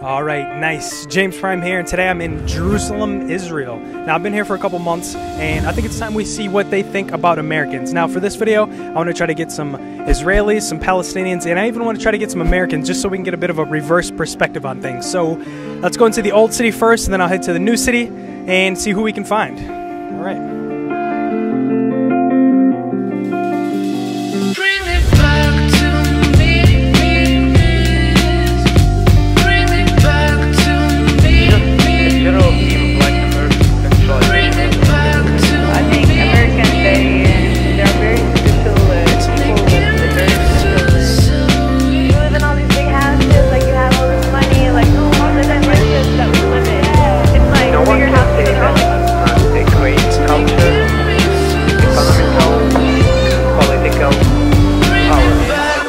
All right, nice. James Prime here, and today I'm in Jerusalem, Israel. Now, I've been here for a couple months, and I think it's time we see what they think about Americans. Now, for this video, I want to try to get some Israelis, some Palestinians, and I even want to try to get some Americans just so we can get a bit of a reverse perspective on things. So, let's go into the old city first, and then I'll head to the new city and see who we can find. All right.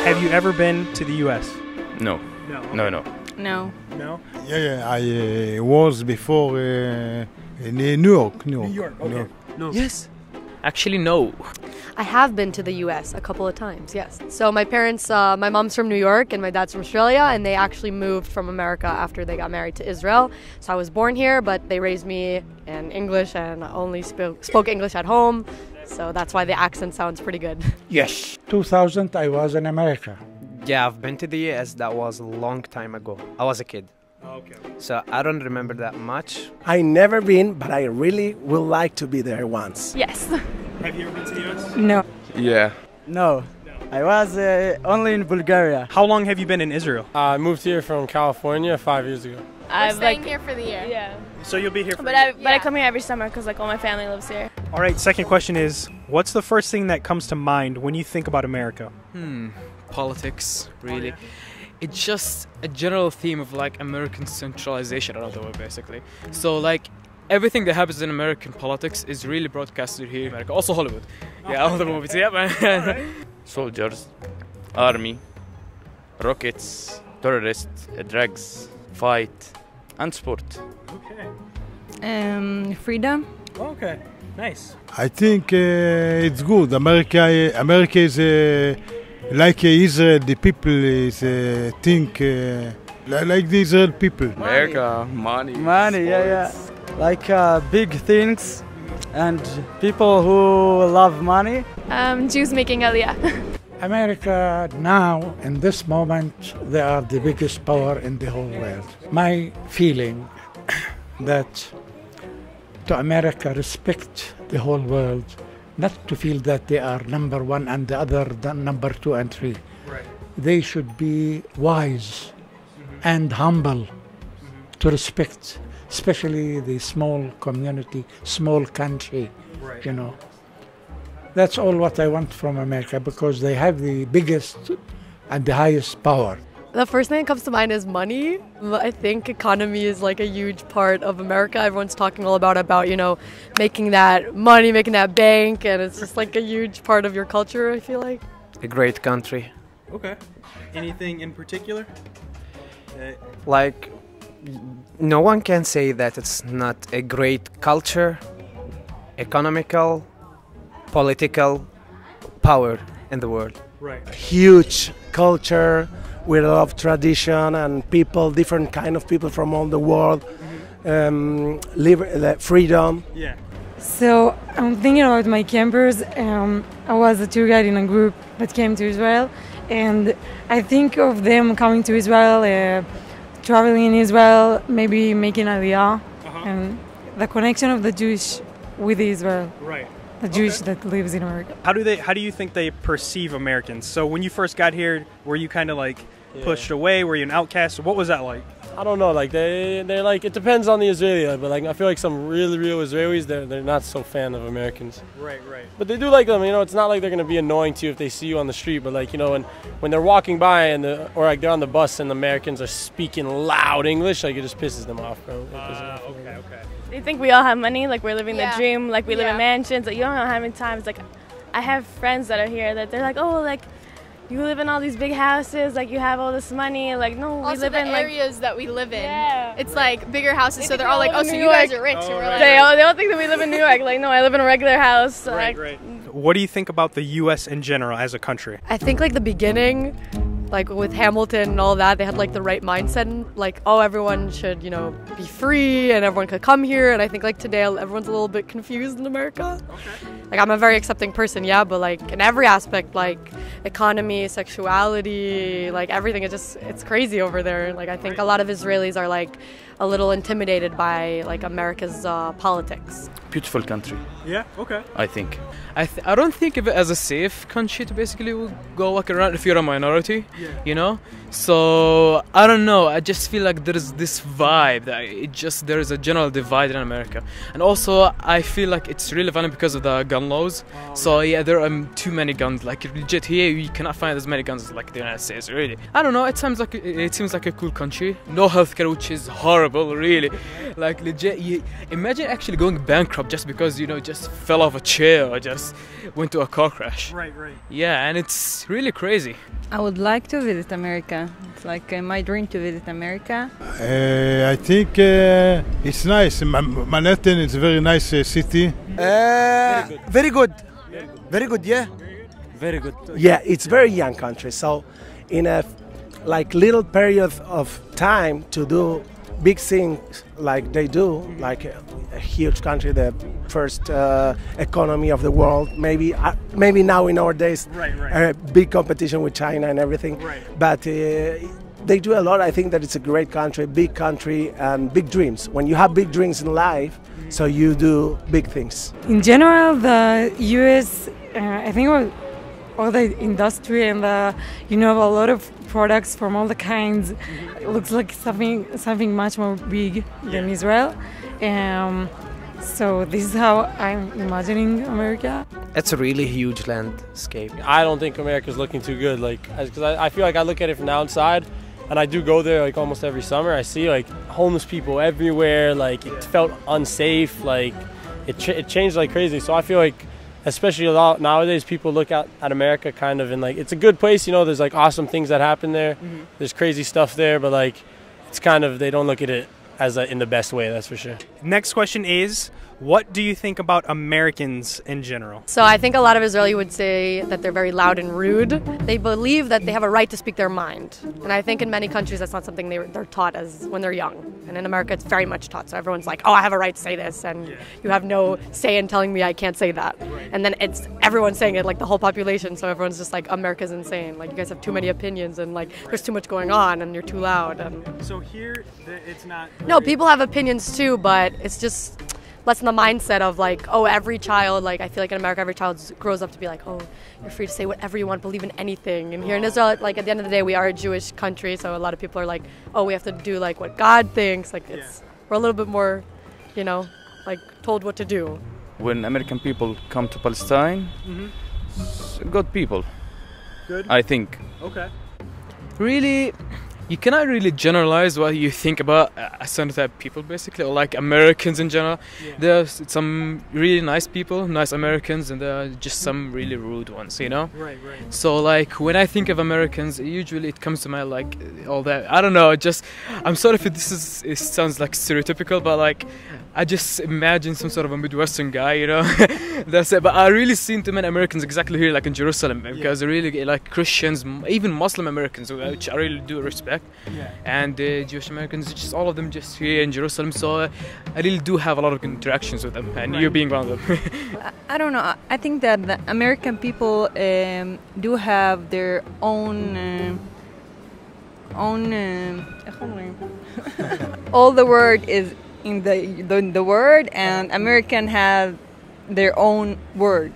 Have you ever been to the U.S.? No. No. Yeah, I was before in New York. Okay. No. Yes. Actually, no. I have been to the U.S. a couple of times, yes. So my parents, my mom's from New York and my dad's from Australia, and they actually moved from America after they got married to Israel. So I was born here, but they raised me in English and only spoke English at home. So that's why the accent sounds pretty good. Yes, 2000 I was in America. Yeah, I've been to the US. That was a long time ago. I was a kid. Okay. So I don't remember that much. I never been, but I really would like to be there once. Yes. Have you ever been to the US? No. Yeah. No. I was only in Bulgaria. How long have you been in Israel? I moved here from California 5 years ago. I'm staying here for the year. Yeah. So you'll be here for But I come here every summer because all my family lives here. All right, second question is, what's the first thing that comes to mind when you think about America? Politics, really. It's just a general theme of like American centralization another way, basically. So like everything that happens in American politics is really broadcasted here in America. Also Hollywood. Yeah, all the movies. Yeah, man. Soldiers, army, rockets, terrorists, drugs, fight, and sport. Okay. Freedom. Okay. Nice. I think it's good. America is like Israel. The people is think like the Israel people. America, money. Money, yeah. Like big things and people who love money. Jews making Aliyah. America now, in this moment, they are the biggest power in the whole world. My feeling that to America respect the whole world, not to feel that they are number one and the other number 2 and 3. Right. They should be wise and humble to respect, especially the small community, small country, Right. you know. That's all what I want from America because they have the biggest and the highest power. The first thing that comes to mind is money. I think economy is like a huge part of America. Everyone's talking all about, you know, making that money, making that bank, and it's just like a huge part of your culture, I feel like. A great country. Okay. Anything in particular? Like, no one can say that it's not a great culture, economical, political power in the world. Right. Huge culture with a lot of tradition and people, different kind of people from all the world. Freedom. Yeah. So I'm thinking about my campers. I was a tour guide in a group that came to Israel, and I think of them coming to Israel, traveling in Israel, maybe making Aliyah, and the connection of the Jewish with Israel. Right. The Jewish that lives in America. How do you think they perceive Americans? So when you first got here, were you kind of like pushed away? Were you an outcast? What was that like? I don't know, like they're like, it depends on the Israeli, but like I feel like some really real Israelis, they're not so fan of Americans. Right. But they do like them, you know. It's not like they're gonna be annoying to you if they see you on the street, but like, you know, when they're walking by or like they're on the bus and the Americans are speaking loud English, like it just pisses them off, bro. Okay. They think we all have money, like we're living the dream, like we live in mansions. Like you don't know how many times, like I have friends that are here that they're like, oh, like you live in all these big houses, like you have all this money, like no, we Also live the in areas that we live in. Yeah. It's like bigger houses, so they're all like, oh, so New you guys York. are rich. And we're like, They all think that we live in New York. Like no, I live in a regular house. Right. What do you think about the U.S. in general as a country? I think like the beginning, like with Hamilton and all that, they had like the right mindset and like, oh, everyone should, you know, be free and everyone could come here. And I think like today everyone's a little bit confused in America. Like I'm a very accepting person, yeah, but like in every aspect, like economy, sexuality, like everything, it's crazy over there. Like I think a lot of Israelis are like a little intimidated by like America's politics. Beautiful country. Yeah, okay. I think. I don't think of it as a safe country to basically go walk around if you're a minority, you know? So, I don't know, I just feel like there is this vibe that there is a general divide in America. And also, I feel like it's really violent because of the gun laws. So, yeah, there are too many guns. Like, legit, here you cannot find as many guns as like the United States, really. I don't know, it seems like a cool country. No healthcare, which is horrible, really. Like, legit, imagine actually going bankrupt just because, you know, just fell off a chair or just went to a car crash. Right. Yeah, and it's really crazy. I would like to visit America. It's like my dream to visit America. I think it's nice. Manhattan is a very nice city. Very good. Very good, yeah. Very good. Yeah, it's very young country. So in a like little period of time to do big things like they do, like a huge country, the first economy of the world, maybe now in our days, big competition with China and everything, but they do a lot. I think that it's a great country and big dreams. When you have big dreams in life, so you do big things. In general, the US, I think all the industry and a lot of products from all the kinds. It looks like something much more big than Israel. So this is how I'm imagining America. It's a really huge landscape. I don't think America's looking too good. Like, because I feel like I look at it from the outside, and I do go there like almost every summer. I see like homeless people everywhere. Like it felt unsafe. Like it changed like crazy. So I feel like, especially a lot nowadays, people look at America kind of in like, it's a good place, you know, there's like awesome things that happen there. There's crazy stuff there, but like it's kind of, they don't look at it as in the best way, that's for sure. Next question is, what do you think about Americans in general? So I think a lot of Israelis would say that they're very loud and rude. They believe that they have a right to speak their mind. And I think in many countries that's not something they're taught as when they're young. And in America it's very much taught. So everyone's like, oh, I have a right to say this, and you have no say in telling me I can't say that. And then it's everyone saying it, like the whole population. So everyone's just like, America's insane. Like you guys have too many opinions, and like there's too much going on, and you're too loud. And so here it's not. No, people have opinions too, but it's just less in the mindset of like, oh, every child, like I feel like in America every child grows up to be like, oh, you're free to say whatever you want, believe in anything. And here in Israel, like at the end of the day, we are a Jewish country, so a lot of people are like, oh, we have to do like what God thinks. Like we're a little bit more, you know, like told what to do. When American people come to Palestine, good people. Good? I think. Okay. Really, you cannot really generalize what you think about a certain type of people, basically, or like Americans in general. There's some really nice people, nice Americans, and there are just some really rude ones, you know? Right. So, like, when I think of Americans, usually it comes to my, like, all that. I don't know, I'm sorry if it sounds like stereotypical, but, like, I just imagine some sort of a Midwestern guy, you know? That's it. But I really seen too many Americans exactly here, like in Jerusalem, because they're really like Christians, even Muslim Americans, which I really do respect. And Jewish Americans, just all of them just here in Jerusalem. So I really do have a lot of interactions with them, and you being one of them. I don't know. I think that the American people do have their own all the word is in the word, and American have their own word.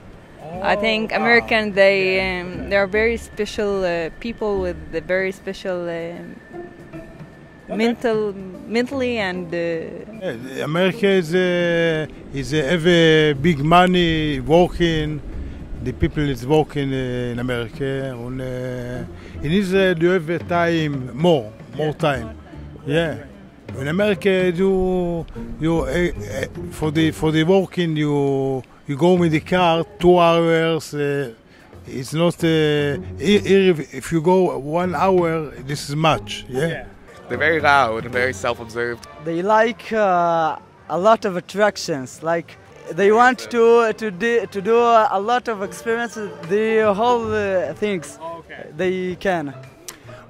I think American they are very special people with a very special mentally and. America is have big money working. The people is working in America. And, in Israel you have time more time. Yeah. In America, for the working, you go with the car 2 hours. It's not if you go 1 hour, this is much. Yeah. They're very loud and very self-observed. They like a lot of attractions. Like they want to do a lot of experiences. The whole things they can.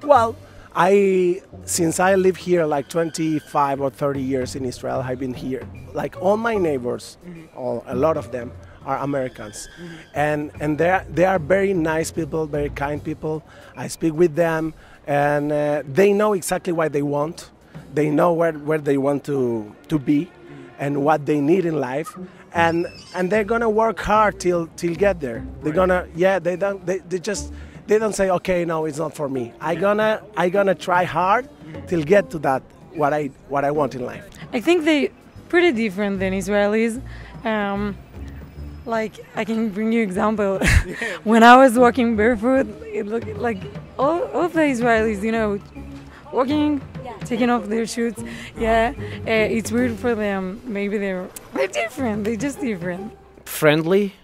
Well, since I live here like 25 or 30 years in Israel, I've been here. Like all my neighbors, a lot of them are Americans, and they are very nice people, very kind people. I speak with them, and they know exactly what they want. They know where they want to be, and what they need in life, and they're gonna work hard till get there. They're gonna they don't say, okay, no, it's not for me. I gonna try hard till get to that what I want in life. I think they pretty different than Israelis. Like I can bring you example. When I was walking barefoot, it looked like all the Israelis, you know, walking, taking off their shoes. Yeah, it's weird for them. Maybe they're different. They're just different. Friendly,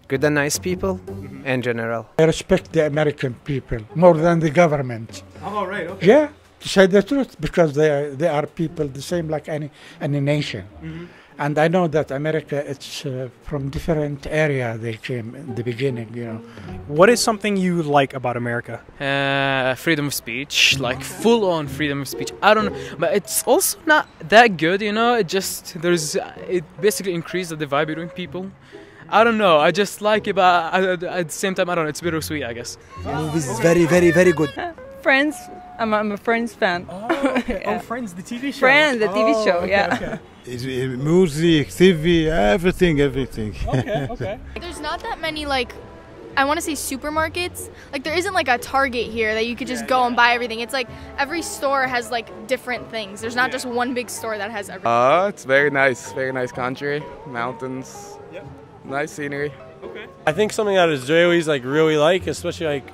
good and nice people, in general. I respect the American people more than the government. Oh, right. Okay. Yeah, to say the truth, because they are people the same like any nation. And I know that America, it's from different area they came in the beginning, you know. What is something you like about America? Freedom of speech, like full-on freedom of speech. I don't know, but it's also not that good, you know. It basically increases the divide between people. I don't know. I just like it, but at the same time, I don't know. It's bittersweet, I guess. Movies is very, very, very good. Friends. I'm a Friends fan. Oh, okay. Yeah. Oh, Friends, the TV show. Friends, the TV show. Okay, Yeah. Okay. It's, music, TV, everything. Okay. There's not that many, like, I want to say supermarkets. Like, there isn't like a Target here that you could just go and buy everything. It's like every store has like different things. There's not just one big store that has everything. It's very nice country, mountains, nice scenery. Okay. I think something that Israelis like really like, especially like,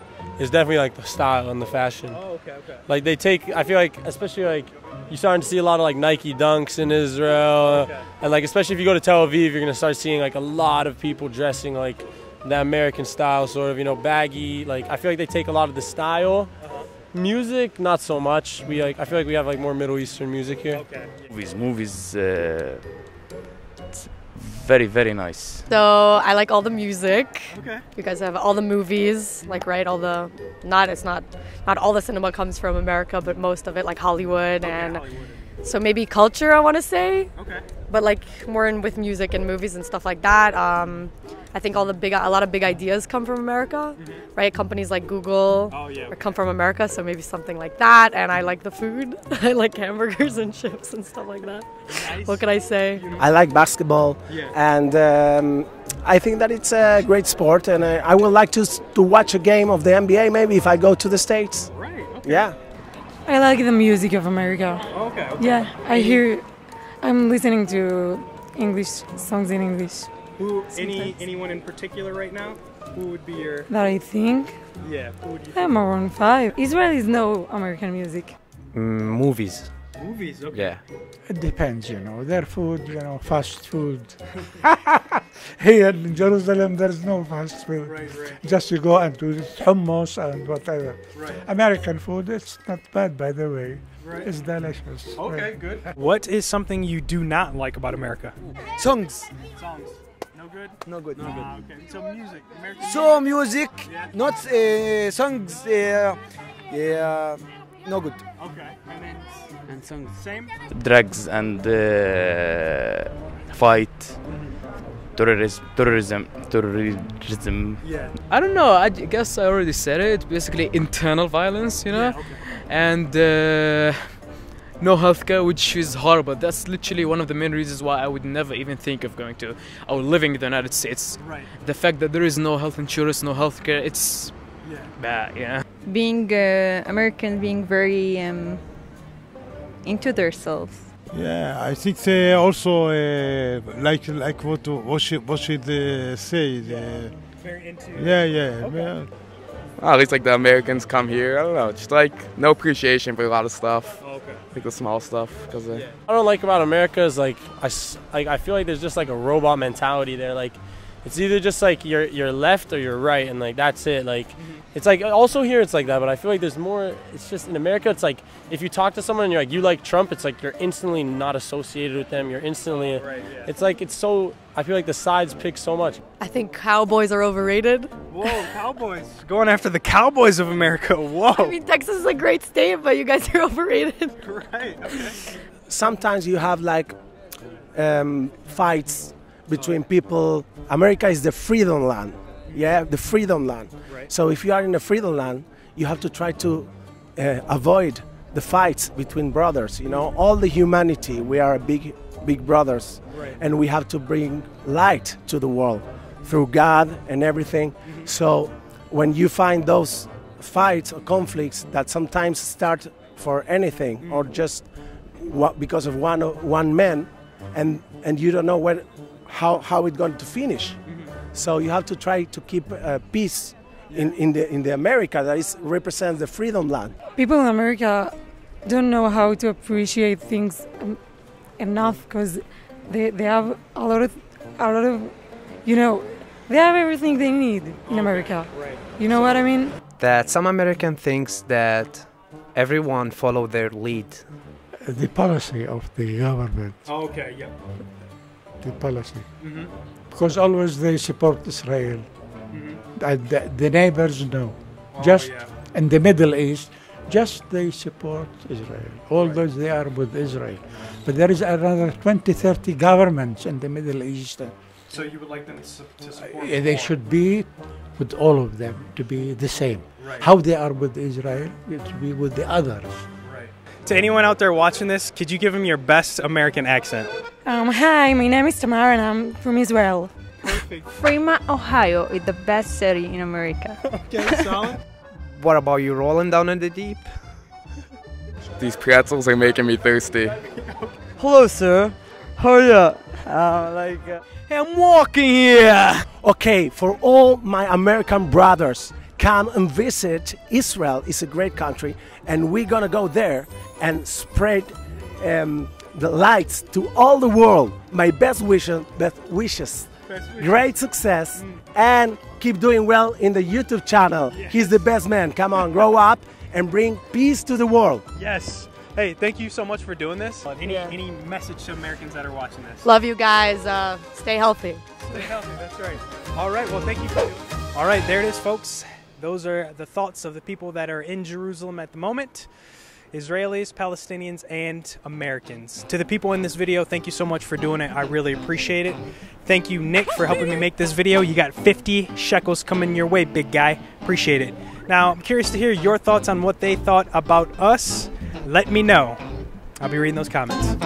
is definitely like the style and the fashion. Oh, okay. Like they take, I feel like, especially like, you're starting to see a lot of like Nike dunks in Israel, and like especially if you go to Tel Aviv, you're gonna start seeing like a lot of people dressing like the American style, sort of, you know, baggy. Like I feel like they take a lot of the style. Music, not so much. I feel like we have like more Middle Eastern music here. Okay. Movies, it's very, very nice. So I like all the music. Okay. You guys have all the movies, like right, all the not all the cinema comes from America, but most of it, like Hollywood, and so maybe culture, I want to say. Okay. But like more in with music and movies and stuff like that. I think a lot of big ideas come from America, right? Companies like Google come from America, so maybe something like that. And I like the food. I like hamburgers and chips and stuff like that. Nice. What can I say? I like basketball, and I think that it's a great sport, and I would like to watch a game of the NBA maybe if I go to the States. Right. Okay. Yeah. I like the music of America. Okay. Yeah, I'm listening to English songs in English. Anyone in particular right now? Who would be your... That I think? Yeah, who would you think? I'm around 5. Israel is no American music. Movies. Movies, okay. Yeah. It depends, you know. Their food, you know, fast food. Here in Jerusalem, there's no fast food. Right. Just you go and do hummus and whatever. Right. American food, it's not bad, by the way. Right. It's delicious. Okay, good. What is something you do not like about America? Songs. Songs. No good? No good. Okay. So music. American So music, not songs. No good. Okay. And songs. Same? Drugs and fight. Terrorism. Yeah. I don't know. I guess I already said it. It's basically internal violence, you know, and no healthcare, which is horrible. That's literally one of the main reasons why I would never even think of going to or living in the United States. Right. The fact that there is no health insurance, no healthcare, it's bad. Yeah. Being American, being very into themselves. Yeah, I think they also like what should say. Very into. Yeah. Well, at least like the Americans come here. I don't know, just like no appreciation for a lot of stuff. Like the small stuff. What I don't like about America is like I feel like there's just like a robot mentality there. Like It's either just like you're left or you're right, and like that's it. Like it's like also here it's like that, but I feel like there's more. It's just in America, it's like if you talk to someone and you're like you like Trump, it's like you're instantly not associated with them. You're instantly. It's like it's so. I feel like the sides pick so much. I think cowboys are overrated. Whoa, cowboys! Going after the cowboys of America. Whoa! I mean, Texas is a great state, but you guys are overrated. Right. Okay. Sometimes you have like fights between people. America is the freedom land. Yeah, the freedom land. Right. So if you are in the freedom land, you have to try to avoid the fights between brothers. You know, all the humanity. We are big brothers, and we have to bring light to the world through God and everything. So when you find those fights or conflicts that sometimes start for anything or just because of one man, and you don't know how it's going to finish. So you have to try to keep peace in the America that represents the freedom land. People in America don't know how to appreciate things enough because they have a lot of they have everything they need in America. You know what I mean? That some American thinks that everyone follow their lead. The policy of the government. Okay, yeah. The policy. Because always they support Israel. The neighbors know. Just in the Middle East, just they support Israel. All those they are with Israel. But there is another 20, 30 governments in the Middle East. So you would like them to support? They should be with all of them to be the same. How they are with Israel, it should be with the others. To anyone out there watching this, could you give them your best American accent? Hi, my name is Tamara and I'm from Israel. Perfect. Fremont, Ohio is the best city in America. Okay, solid. What about you rolling down in the deep? These pretzels are making me thirsty. Hello, sir. How are you? Hey, I'm walking here. Okay, for all my American brothers, come and visit Israel. It's a great country, and we're gonna go there and spread the lights to all the world. My best wishes. Great success, and keep doing well in the YouTube channel. Yes. He's the best man. Come on, grow up and bring peace to the world. Yes. Hey, thank you so much for doing this. Any message to Americans that are watching this? Love you guys. Stay healthy. Stay healthy, that's right. All right, well, thank you for doing it. All right, there it is, folks. Those are the thoughts of the people that are in Jerusalem at the moment. Israelis, Palestinians, and Americans. To the people in this video, thank you so much for doing it. I really appreciate it. Thank you, Nick, for helping me make this video. You got 50 shekels coming your way, big guy. Appreciate it. Now, I'm curious to hear your thoughts on what they thought about us. Let me know. I'll be reading those comments.